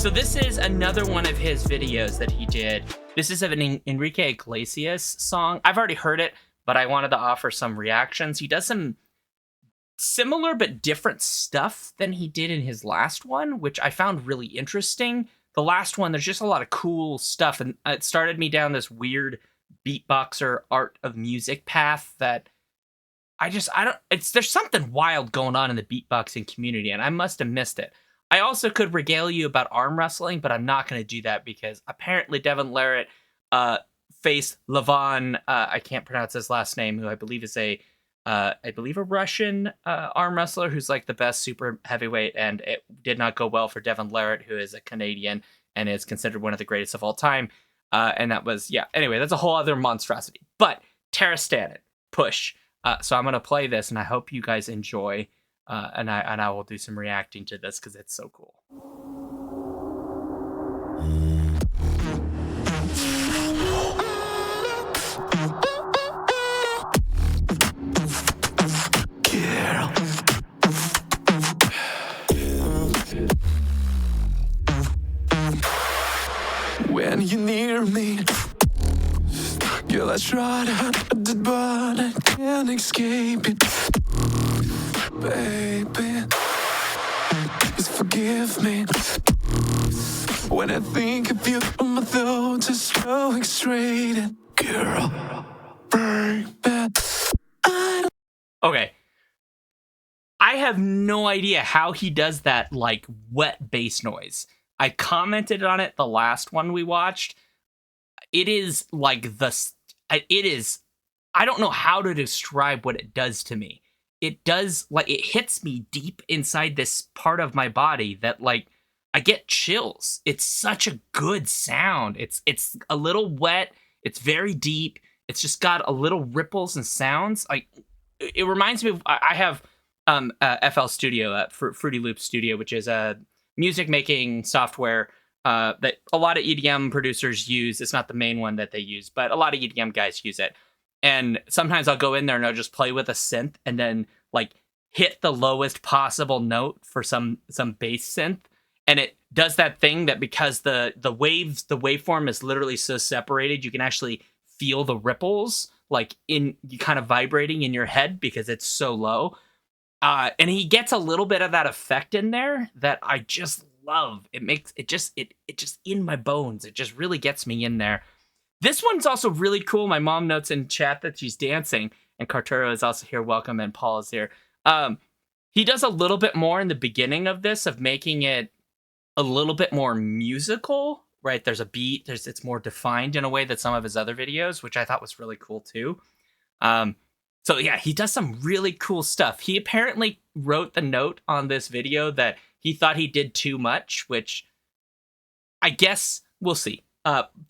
So this is another one of his videos that he did. This is of an Enrique Iglesias song. I've already heard it, but I wanted to offer some reactions. He does some similar but different stuff than he did in his last one, which I found really interesting. The last one, there's just a lot of cool stuff, and it started me down this weird beatboxer art of music path that there's something wild going on in the beatboxing community, and I must have missed it. I also could regale you about arm wrestling, but I'm not going to do that because apparently Devin Larratt faced Levon, I can't pronounce his last name, who I believe is a Russian arm wrestler who's like the best super heavyweight, and it did not go well for Devin Larratt, who is a Canadian and is considered one of the greatest of all time. And that was, anyway, that's a whole other monstrosity. But Taras Stanin, push. So I'm going to play this, and I hope you guys enjoy. And I will do some reacting to this because it's so cool. When you're near me, girl, I try to hide it, but I can't escape it. Baby, please forgive me. When I think of you, my thoughts are so frustrated. Girl, baby, Okay. I have no idea how he does that, like, wet bass noise. I commented on it the last one we watched. It is like I don't know how to describe what it does to me. It does, like, it hits me deep inside this part of my body that, like, I get chills. It's such a good sound. It's a little wet. It's very deep. It's just got a little ripples and sounds. Like, it reminds me of, I have FL Studio, Fruity Loop Studio, which is a music making software that a lot of EDM producers use. It's not the main one that they use, but a lot of EDM guys use it. And sometimes I'll go in there and I'll just play with a synth and then like hit the lowest possible note for some bass synth. And it does that thing that because the waveform is literally so separated, you can actually feel the ripples like you kind of vibrating in your head because it's so low. And he gets a little bit of that effect in there that I just love. It makes it just in my bones. It just really gets me in there. This one's also really cool. My mom notes in chat that she's dancing, and Carturo is also here. Welcome, and Paul is here. He does a little bit more in the beginning of this, of making it a little bit more musical, right? There's a beat. It's more defined in a way that some of his other videos, which I thought was really cool too. So yeah, he does some really cool stuff. He apparently wrote the note on this video that he thought he did too much, which I guess we'll see.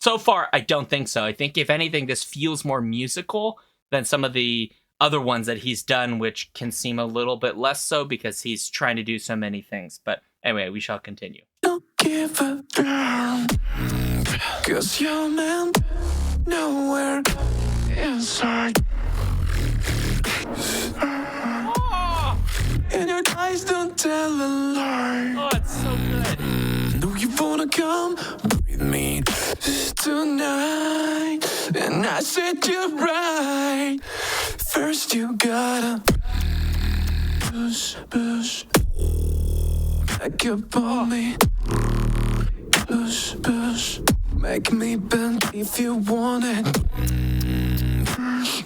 So far, I don't think so. I think if anything, this feels more musical than some of the other ones that he's done, which can seem a little bit less so because he's trying to do so many things. But anyway, we shall continue. don't give a damn, 'cause your man nowhere inside. And your eyes don't tell a lie. Oh, it's so good. No, you wanna come with me tonight, and I said you're right. First you gotta push back up on me. Push, make me bend if you want it.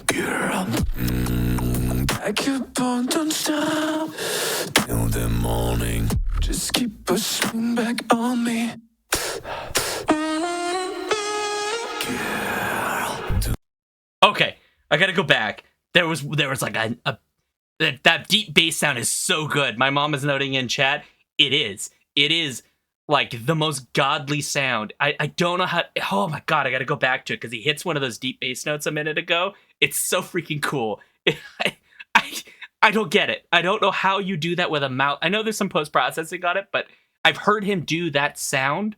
Girl, back up on, don't stop till the morning. Just keep pushing back on me. Okay, I gotta go back. There was like that deep bass sound is so good. My mom is noting in chat. It is like the most godly sound. I don't know how. Oh my god, I gotta go back to it because he hits one of those deep bass notes a minute ago. It's so freaking cool. I don't get it. I don't know how you do that with a mouse. I know there's some post-processing on it, but I've heard him do that sound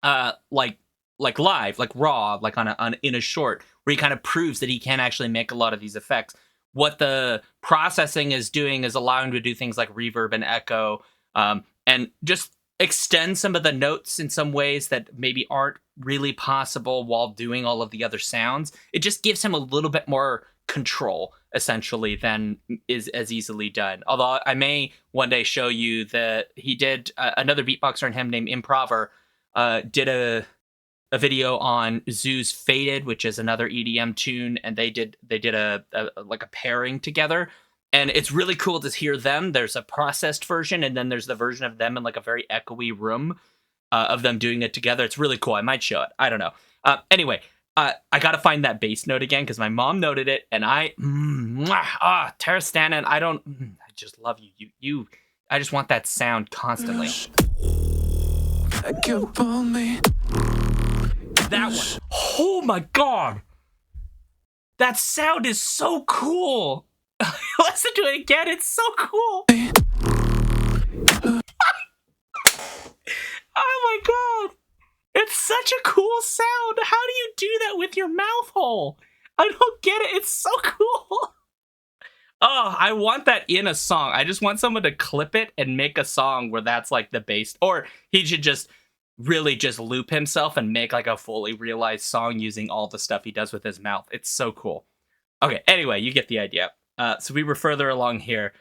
like live, like raw, like in a short, where he kind of proves that he can actually make a lot of these effects. What the processing is doing is allowing him to do things like reverb and echo, and just extend some of the notes in some ways that maybe aren't really possible while doing all of the other sounds. It just gives him a little bit more control, essentially, than is as easily done. Although I may one day show you that he did another beatboxer in him named Improver did a video on Zoo's Faded, which is another EDM tune, and they did a like a pairing together. And it's really cool to hear them. There's a processed version, and then there's the version of them in like a very echoey room of them doing it together. It's really cool. I might show it. I don't know. Anyway, I got to find that bass note again because my mom noted it, and Taras Stanin, I just love you. I just want that sound constantly. That one. Oh my god. That sound is so cool. Listen to it again. It's so cool. Oh my god. It's such a cool sound. How do you do that with your mouth hole? I don't get it. It's so cool. Oh, I want that in a song. I just want someone to clip it and make a song where that's like the bass. Or he should just really just loop himself and make like a fully realized song using all the stuff he does with his mouth. It's so cool. Okay, anyway, you get the idea. So we were further along here.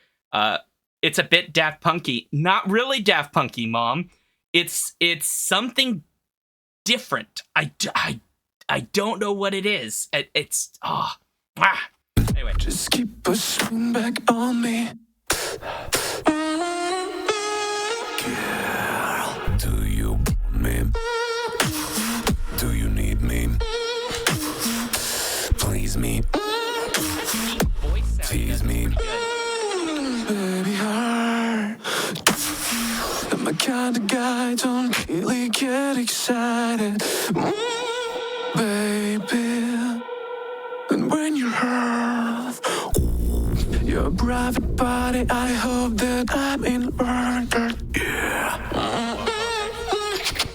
It's a bit Daft Punky. Not really Daft Punky, Mom. It's something different. I don't know what it is. Anyway. Just keep pushing back on me. Girl, do you want me? Do you need me? Please me. Tease me. Baby heart, I'm a kind of guy, don't really get excited. Baby, and when you're hurt, your private body, I hope that I'm in order. Yeah.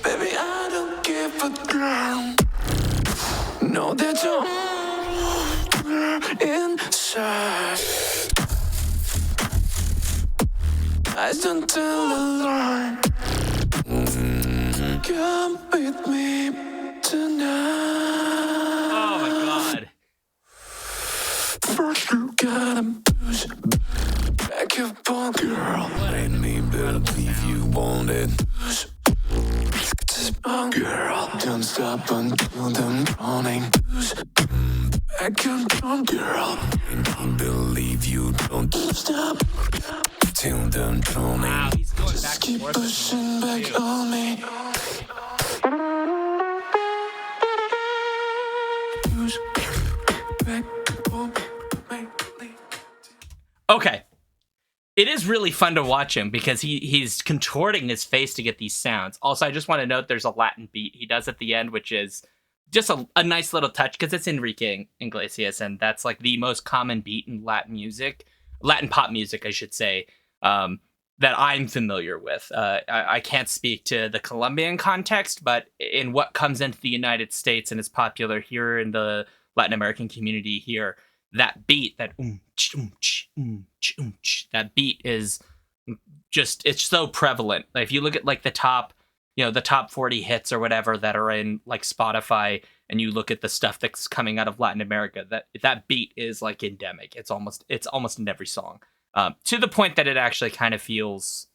Baby, I don't give a damn. Know that you're inside. I don't tell a lie. Come with me tonight. Oh my god. First you gotta push back up on, girl. Made me believe you want it. Girl, don't stop until the morning. Back up on, girl. Made me believe you don't stop till the morning. Wow, he's going just back keep and forth pushing back on me. Push back on me. Okay. It is really fun to watch him because he's contorting his face to get these sounds. Also, I just want to note there's a Latin beat he does at the end, which is just a nice little touch because it's Enrique Iglesias, and that's like the most common beat in Latin pop music, I should say, that I'm familiar with. I can't speak to the Colombian context, but in what comes into the United States and is popular here in the Latin American community here, that beat, that that beat is just, it's so prevalent. Like, if you look at like the top 40 hits or whatever that are in like Spotify, and you look at the stuff that's coming out of Latin America, that beat is like endemic. It's almost in every song, to the point that it actually kind of feels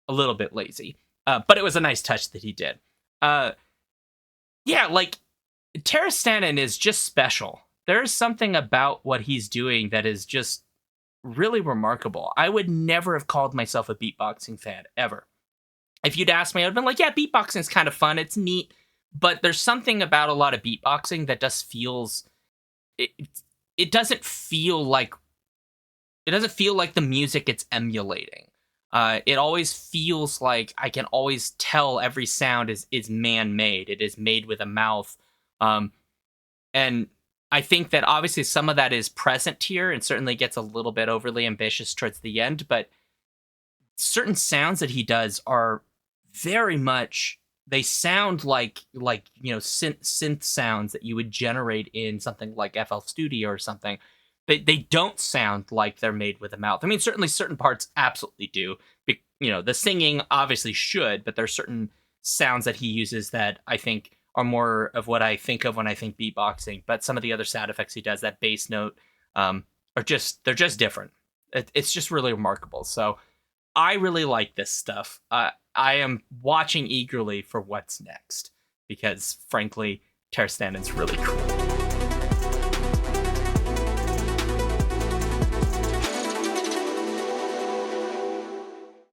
a little bit lazy. But it was a nice touch that he did. Yeah, like Taras Stanin is just special. There's something about what he's doing that is just really remarkable. I would never have called myself a beatboxing fan, ever. If you'd asked me, I'd been like, yeah, beatboxing is kind of fun. It's neat. But there's something about a lot of beatboxing that just feels... It doesn't feel like the music it's emulating. It always feels like I can always tell every sound is man-made. It is made with a mouth. And I think that obviously some of that is present here and certainly gets a little bit overly ambitious towards the end, but certain sounds that he does are very much, they sound like synth sounds that you would generate in something like FL Studio or something. They don't sound like they're made with a mouth. I mean, certainly certain parts absolutely do, the singing obviously should, but there's certain sounds that he uses that I think are more of what I think of when I think beatboxing. But some of the other sound effects he does, that bass note, they're just different. It's just really remarkable. So I really like this stuff. I am watching eagerly for what's next because, frankly, Taras Stanin's really cool.